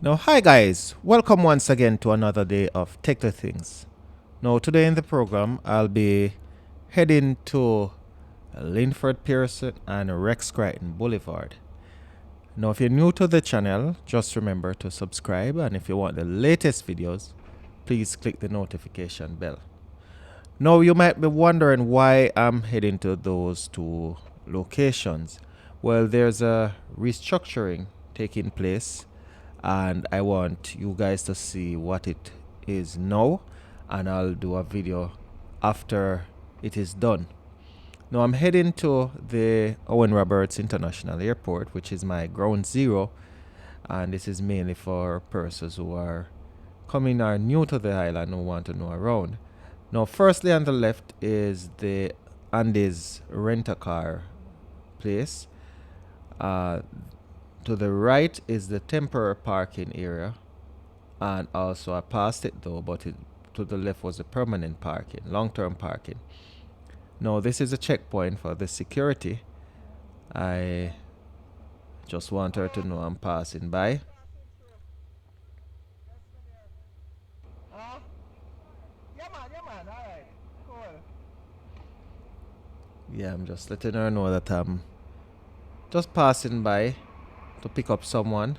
Now, hi guys, welcome once again to another day of Tech the Things. Now, today in the program, I'll be heading to Linford, Pearson, and Crichton Boulevard. Now, if you're new to the channel, just remember to subscribe, and if you want the latest videos, please click the notification bell. Now, you might be wondering why I'm heading to those two locations. Well, there's a restructuring taking place, and I want you guys to see what it is now, and I'll do a video after it is done. Now, I'm heading to the Owen Roberts International Airport, which is my ground zero, and this is mainly for persons who are coming or new to the island who want to know around. Now, firstly, on the left is the Andes rent-a-car place. To the right is the temporary parking area, and also I passed it though, but to the left was the permanent parking, long-term parking. Now, this is a checkpoint for the security. I just want her to know I'm passing by. Yeah, I'm just letting her know that I'm just passing by to pick up someone,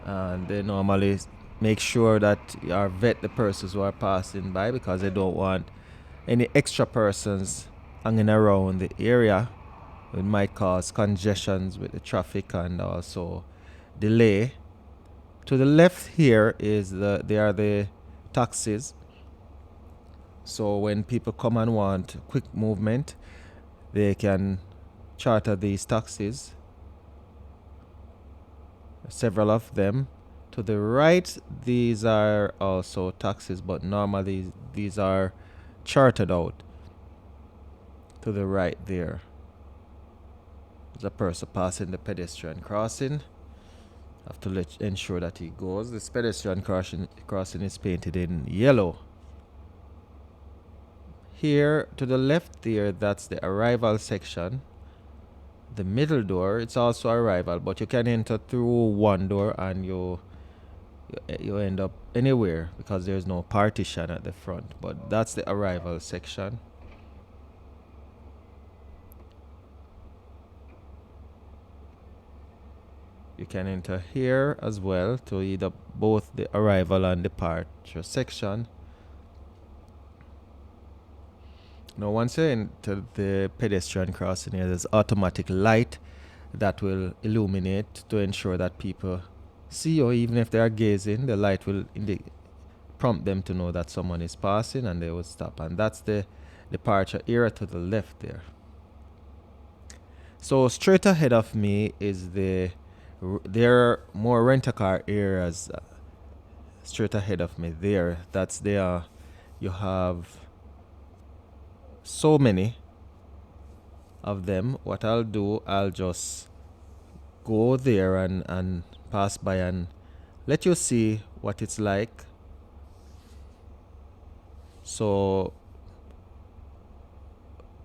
and they normally make sure that you vet the persons who are passing by because they don't want any extra persons hanging around the area. It might cause congestions with the traffic and also delay. To the left here is they are the taxis. So when people come and want quick movement, they can charter these taxis. Several of them. To the right, these are also taxis, but normally these are chartered out. To the right there, there's a person passing the pedestrian crossing. Have to ensure that he goes. This pedestrian crossing is painted in yellow. Here to the left there, that's the arrival section. The middle door, it's also arrival, but you can enter through one door and you end up anywhere because there's no partition at the front. But that's the arrival section. You can enter here as well to either both the arrival and departure section. Now, once you're into the pedestrian crossing here, there's automatic light that will illuminate to ensure that people see you. Even if they are gazing, the light will prompt them to know that someone is passing, and they will stop. And that's the departure area to the left there. So straight ahead of me is there are more rent-a-car areas straight ahead of me there. That's there. You have so many of them. What I'll do, I'll just go there and pass by and let you see what it's like. So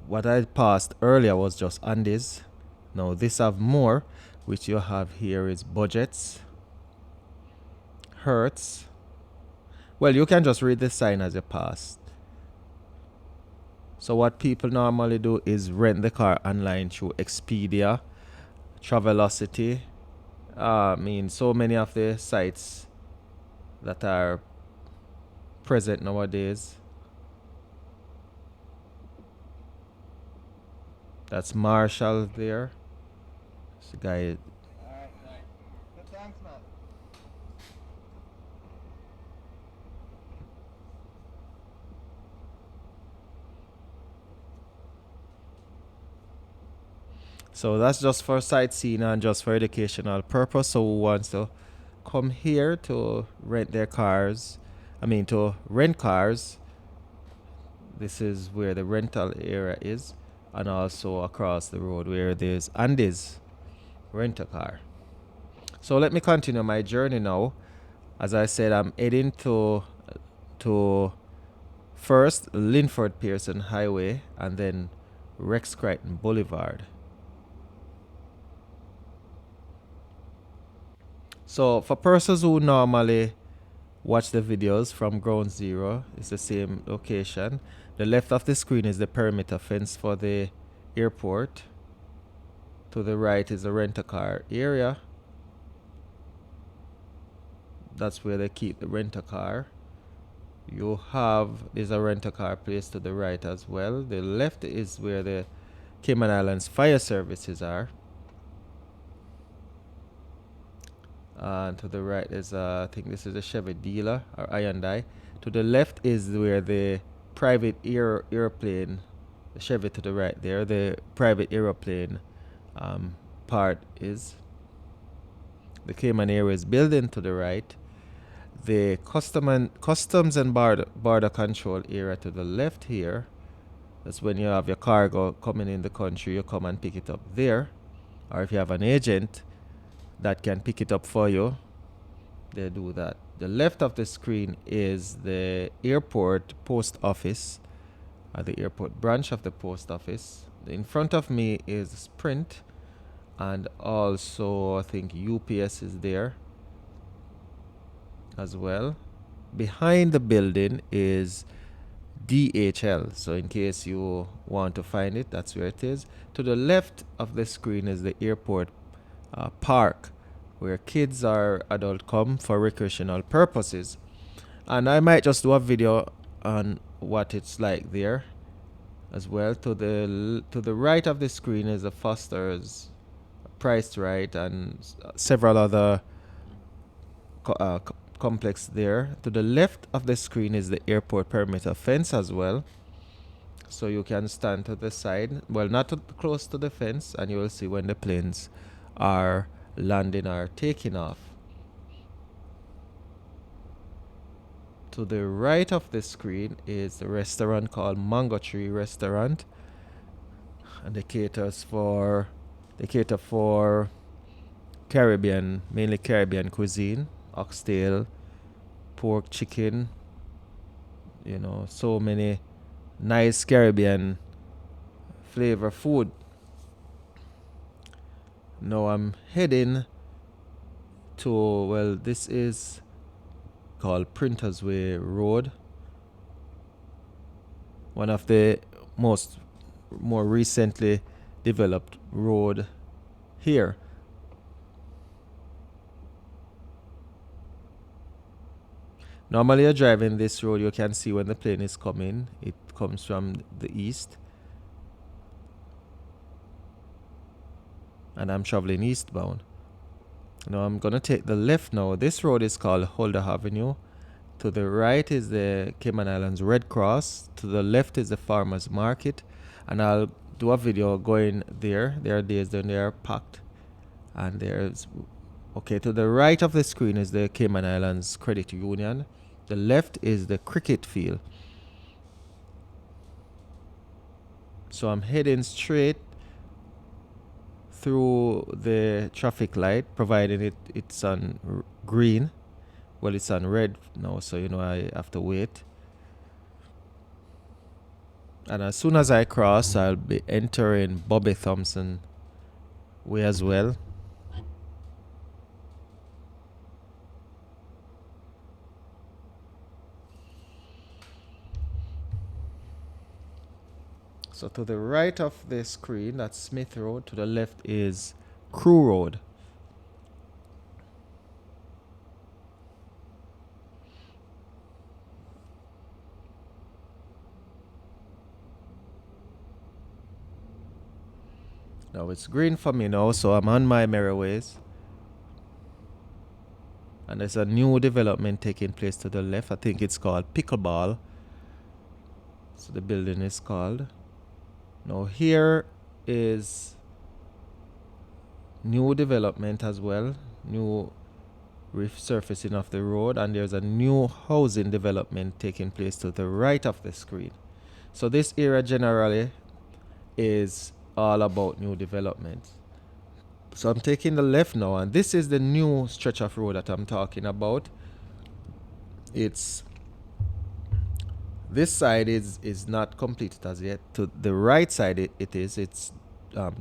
what I passed earlier was just Andes. Now this have more, which you have here is budgets, Hertz. Well, you can just read the sign as you pass. So what people normally do is rent the car online through Expedia, Travelocity. So many of the sites that are present nowadays. That's Marshall there. This guy. Alright, nice. Good, thanks, man. So that's just for sightseeing and just for educational purpose. So who wants to come here to rent their cars? To rent cars. This is where the rental area is, and also across the road where there's Andes rent a car. So let me continue my journey now. As I said, I'm heading to first Linford Pearson Highway and then Creighton Boulevard. So for persons who normally watch the videos from ground zero, it's the same location. The left of the screen is the perimeter fence for the airport. To the right is the rent-a-car area. That's where they keep the rent-a-car. There's a rent-a-car place to the right as well. The left is where the Cayman Islands fire services are. And to the right is, I think this is a Chevy dealer or Hyundai. To the left is where the private airplane, the Chevy to the right there, the private aeroplane part is. The Cayman Airways building to the right. The customs and border control area to the left here. That's when you have your cargo coming in the country, you come and pick it up there. Or if you have an agent that can pick it up for you, they do that. The left of the screen is the airport post office, or the airport branch of the post office. In front of me is Sprint, and also I think UPS is there as well. Behind the building is DHL, so in case you want to find it, that's where it is. To the left of the screen is the airport park, where kids or adults come for recreational purposes. And I might just do a video on what it's like there as well. To the right of the screen is the Foster's Price Right and several other complex there. To the left of the screen is the airport perimeter fence as well. So you can stand to the side, well, not close to the fence, and you will see when the planes are landing or taking off. To the right of the screen is the restaurant called Mango Tree Restaurant, and they cater for Caribbean, mainly Caribbean cuisine, oxtail, pork, chicken, so many nice Caribbean flavor food. Now I'm heading to, this is called Printers Way Road, one of the more recently developed road here. Normally you're driving this road, you can see when the plane is coming. It comes from the east. And I'm traveling eastbound. Now I'm going to take the left now. This road is called Holder Avenue. To the right is the Cayman Islands Red Cross. To the left is the Farmers Market. And I'll do a video going there. There are days when they are packed. And to the right of the screen is the Cayman Islands Credit Union. The left is the cricket field. So I'm heading straight through the traffic light, providing it's on green. Well, it's on red now, so I have to wait. And as soon as I cross, I'll be entering Bobby Thompson Way as well. So to the right of the screen, that's Smith Road. To the left is Crew Road. Now it's green for me now, so I'm on my merry ways. And there's a new development taking place to the left. I think it's called Pickleball. So the building is called. Now here is new development as well, new resurfacing of the road, and there's a new housing development taking place to the right of the screen. So this area generally is all about new development. So I'm taking the left now, and this is the new stretch of road that I'm talking about. This side is not completed as yet. To the right side it's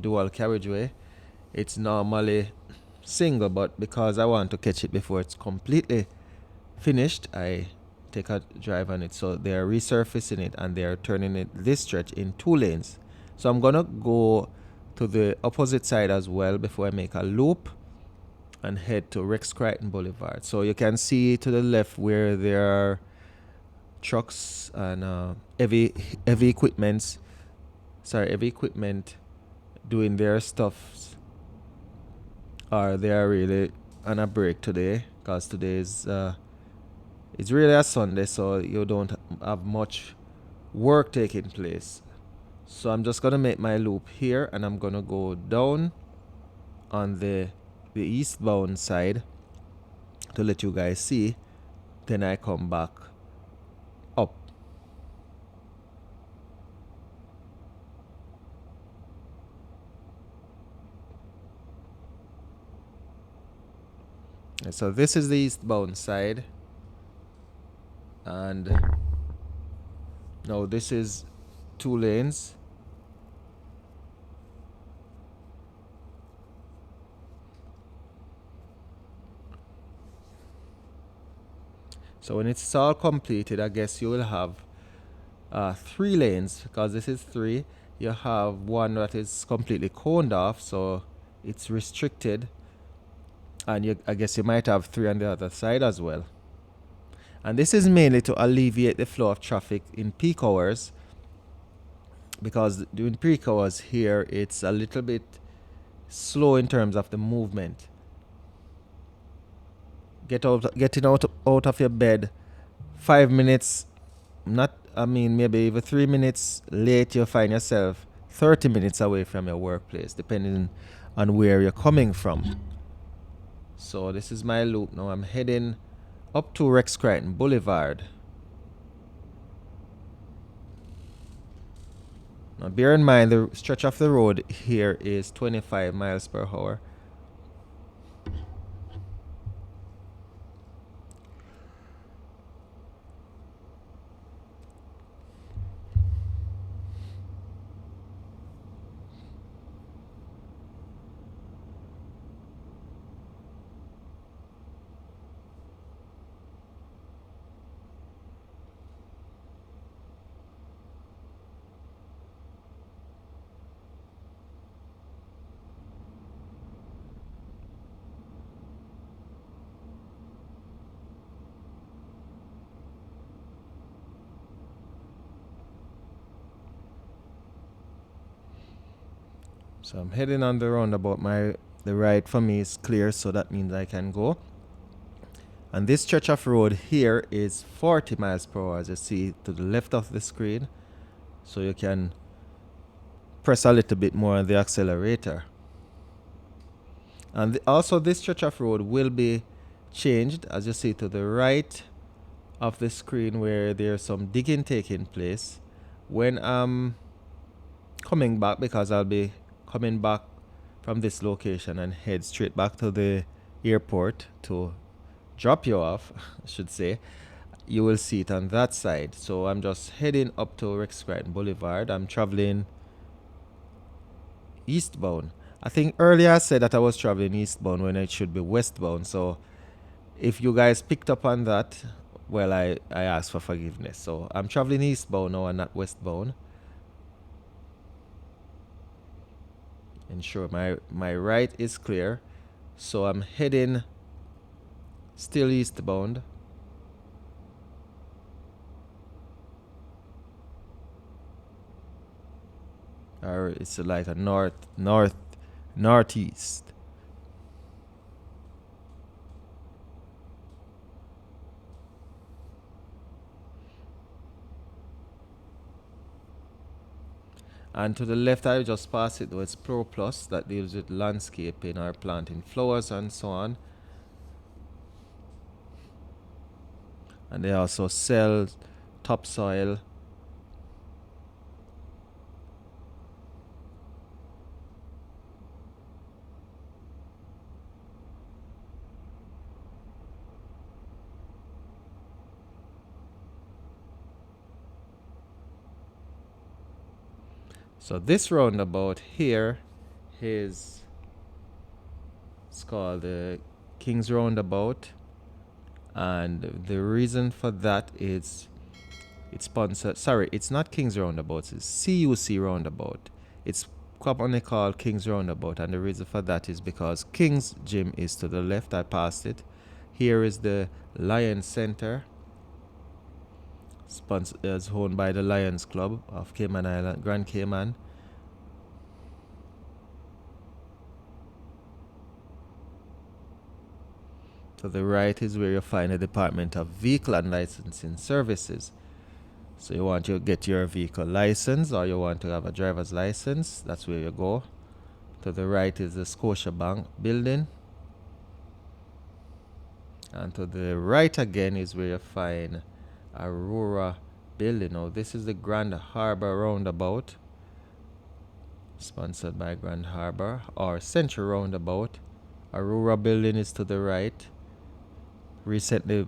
dual carriageway. It's normally single, but because I want to catch it before it's completely finished, I take a drive on it. So they are resurfacing it and they are turning it this stretch in 2 lanes. So I'm gonna go to the opposite side as well before I make a loop and head to Creighton Boulevard. So you can see to the left where there are trucks and heavy equipment doing their stuff, or they are really on a break today, because today is it's really a Sunday, so you don't have much work taking place. So I'm just gonna make my loop here and I'm gonna go down on the eastbound side to let you guys see. Then I come back up. And so this is the eastbound side, and now this is 2 lanes. So when it's all completed, I guess you will have 3 lanes, because this is 3. You have one that is completely coned off, so it's restricted, and I guess you might have 3 on the other side as well. And this is mainly to alleviate the flow of traffic in peak hours, because during peak hours here it's a little bit slow in terms of the movement. Getting out of your bed 5 minutes, maybe even 3 minutes late, you'll find yourself 30 minutes away from your workplace, depending on where you're coming from. So this is my loop now. I'm heading up to Creighton Boulevard. Now bear in mind the stretch of the road here is 25 miles per hour. So I'm heading on the roundabout. The right for me is clear, so that means I can go. And this stretch of road here is 40 miles per hour, as you see to the left of the screen. So you can press a little bit more on the accelerator. And also this stretch of road will be changed, as you see to the right of the screen, where there's some digging taking place. When I'm coming back, because I'll be coming back from this location and head straight back to the airport to drop you off, I should say, you will see it on that side. So I'm just heading up to Creighton Boulevard. I'm traveling eastbound. I think earlier I said that I was traveling eastbound when it should be westbound. So if you guys picked up on that, well, I ask for forgiveness. So I'm traveling eastbound now and not westbound. Ensure my right is clear. So I'm heading still eastbound. Or it's like a northeast. And to the left, I just pass it, though it's Pro Plus, that deals with landscaping or planting flowers and so on. And they also sell topsoil. So this roundabout here is called the King's Roundabout, and the reason for that is it's sponsored. Sorry, it's not King's Roundabout. It's CUC Roundabout. It's commonly called King's Roundabout, and the reason for that is because King's Gym is to the left. I passed it. Here is the Lions Center, is owned by the Lions Club of Cayman Island, Grand Cayman. To the right is where you find the Department of Vehicle and Licensing Services. So you want to get your vehicle license or you want to have a driver's license, that's where you go. To the right is the Scotiabank building. And to the right again is where you find Aurora building. Now this is the Grand Harbor Roundabout, sponsored by Grand Harbor, or Central Roundabout. Aurora building is to the right, recently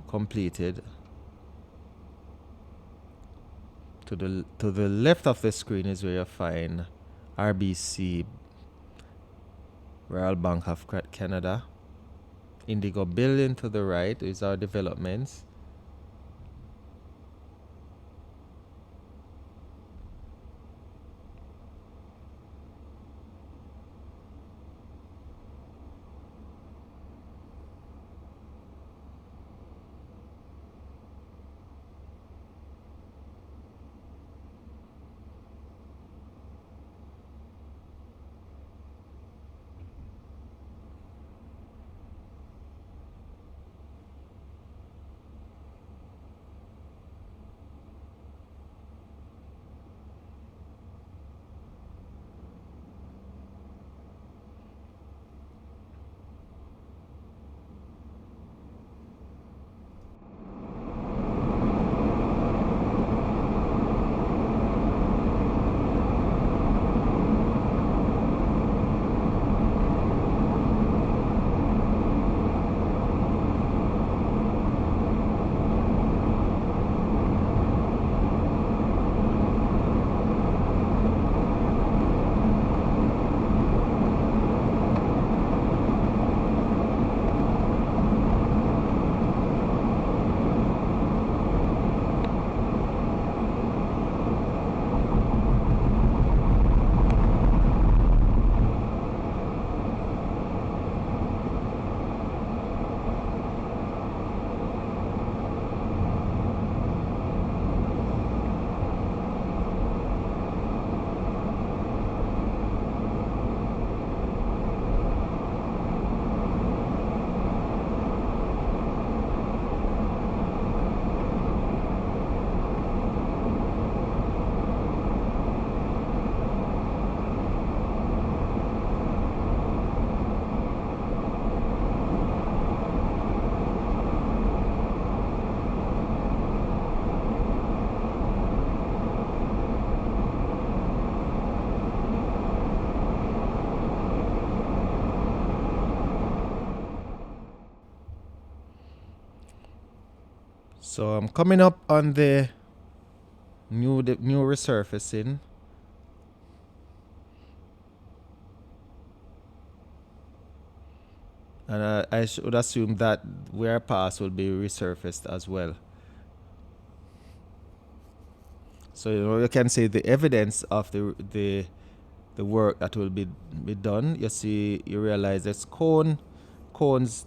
completed. To the left of the screen is where you find RBC, Royal Bank of Canada. Indigo building to the right is our developments. So I'm coming up on the new resurfacing. And I should assume that where past will be resurfaced as well. So you can see the evidence of the work that will be done. You realize there's cones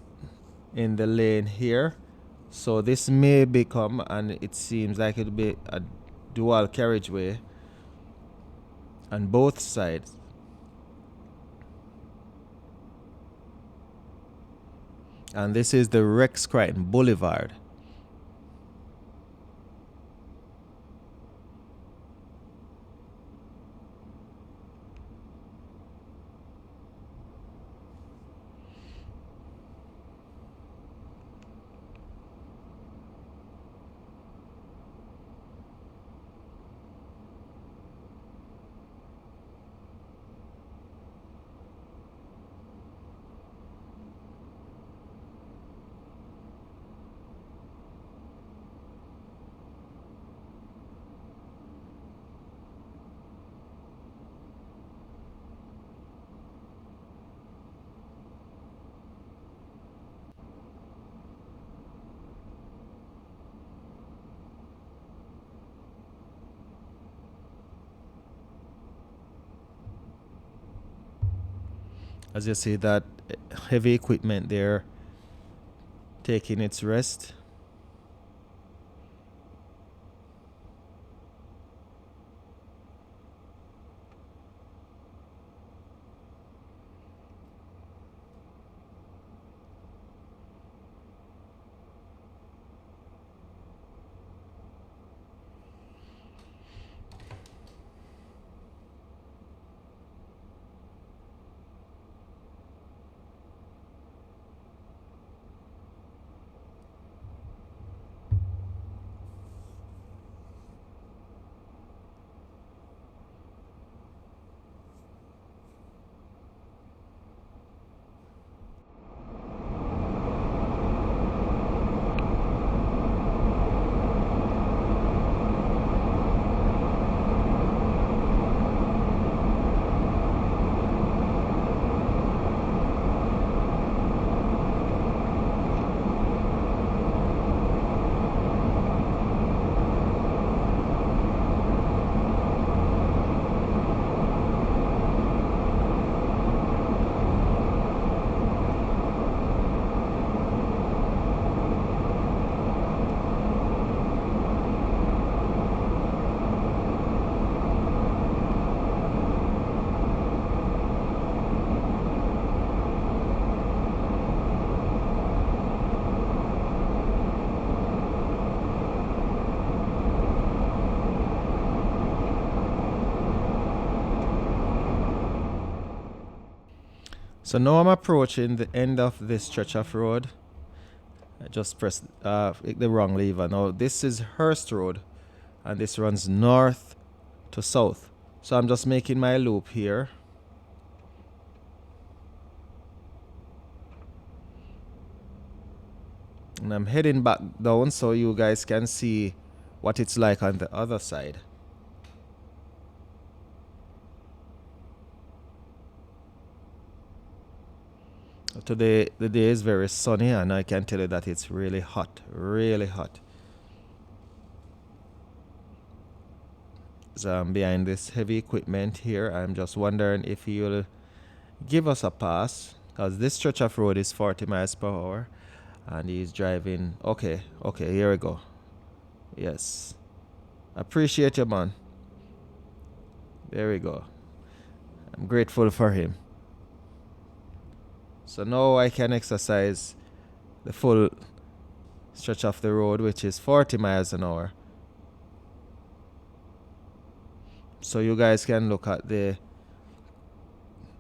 in the lane here. So this may become, and it seems like it'll be a dual carriageway on both sides. And this is the Crichton Boulevard. As you see that heavy equipment there taking its rest. So now I'm approaching the end of this stretch of road. I just pressed the wrong lever. Now this is Hurst Road and this runs north to south. So I'm just making my loop here. And I'm heading back down so you guys can see what it's like on the other side. Today, the day is very sunny and I can tell you that it's really hot, really hot. So I'm behind this heavy equipment here. I'm just wondering if you'll give us a pass because this stretch of road is 40 miles per hour and he's driving. Okay, here we go. Yes. Appreciate you, man. There we go. I'm grateful for him. So now I can exercise the full stretch of the road, which is 40 miles an hour. So you guys can look at the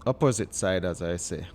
opposite side, as I say.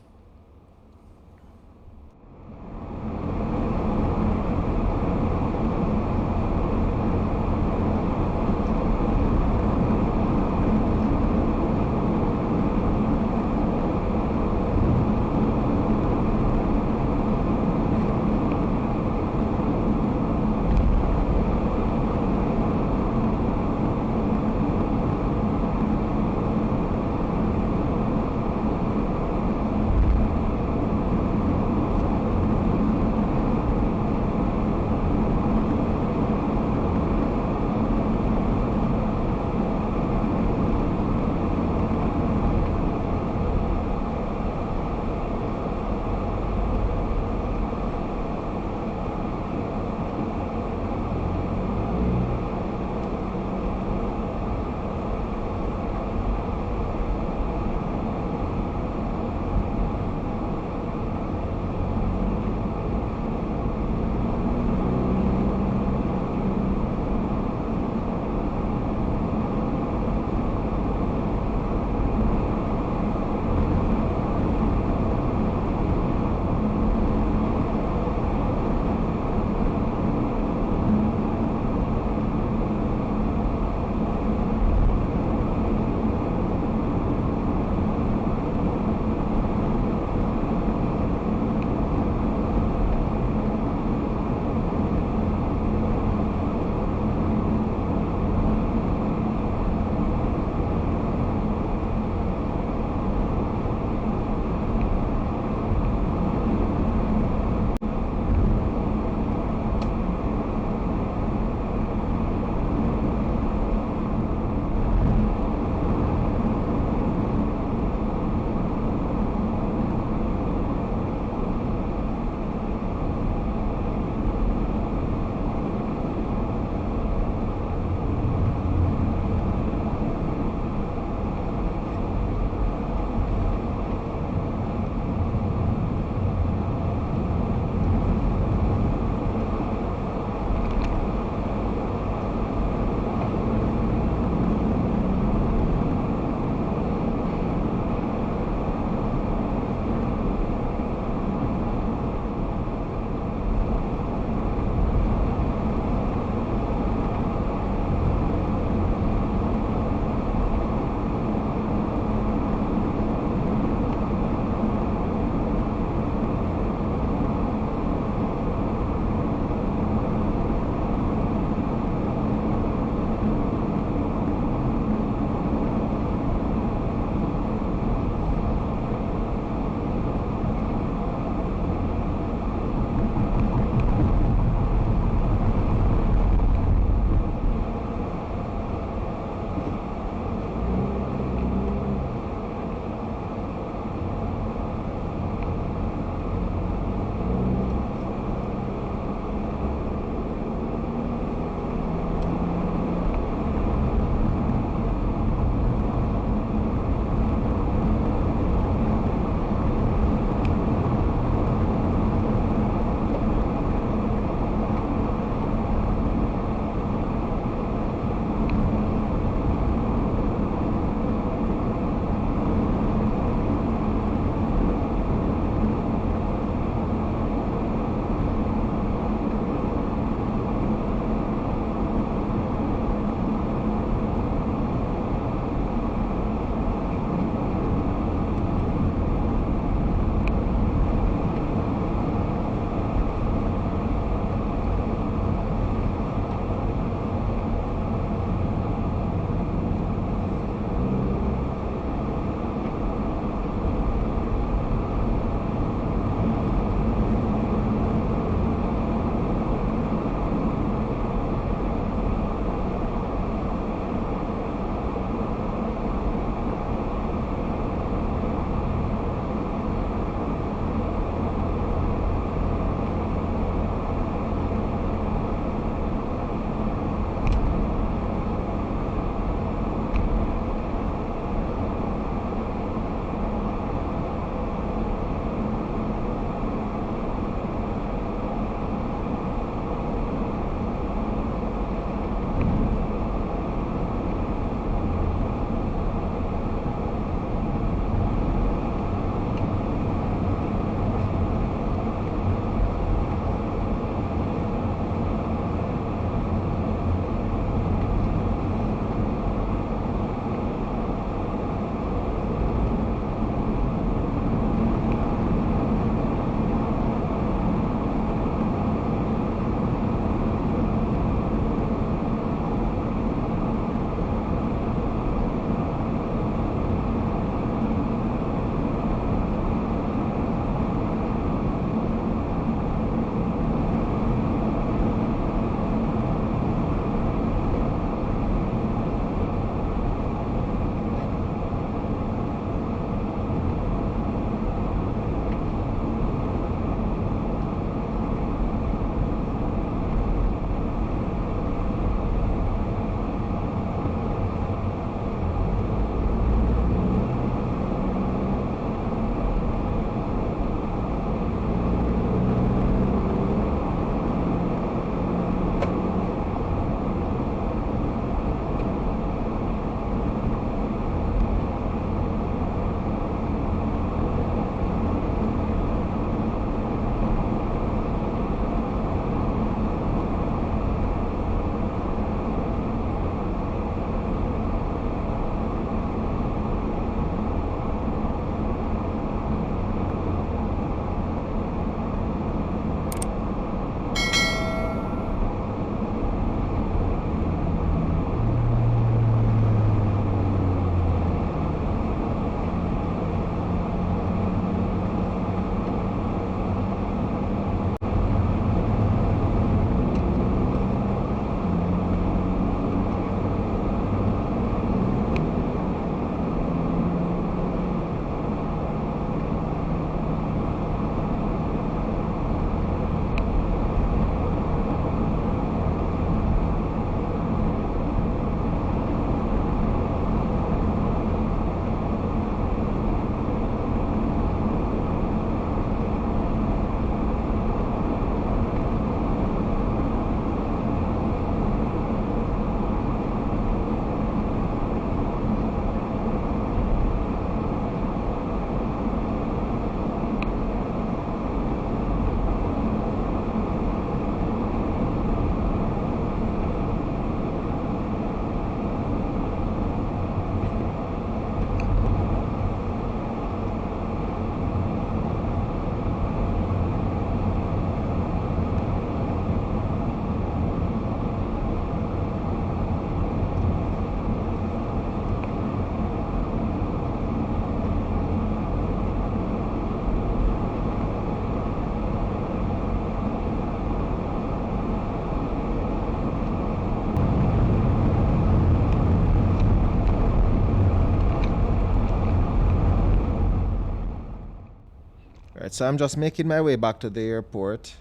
Alright, so I'm just making my way back to the airport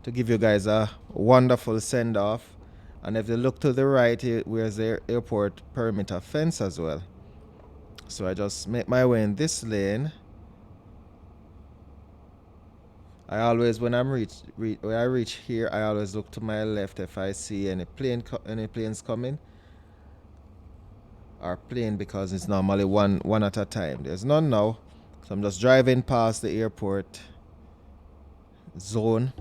to give you guys a wonderful send off. And if you look to the right, where's the airport perimeter fence as well. So I just make my way in this lane. I always, when I reach here, I always look to my left if I see any planes coming, or plane, because it's normally one at a time. There's none now, so I'm just driving past the airport zone.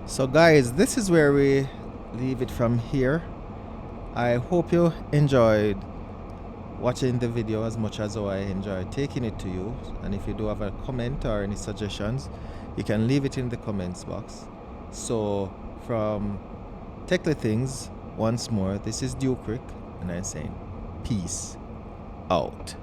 So guys, this is where we leave it from here. I hope you enjoyed watching the video as much as I enjoyed taking it to you. And if you do have a comment or any suggestions, you can leave it in the comments box. So from Techly Things, once more, this is Duke Rick, and I'm saying peace out.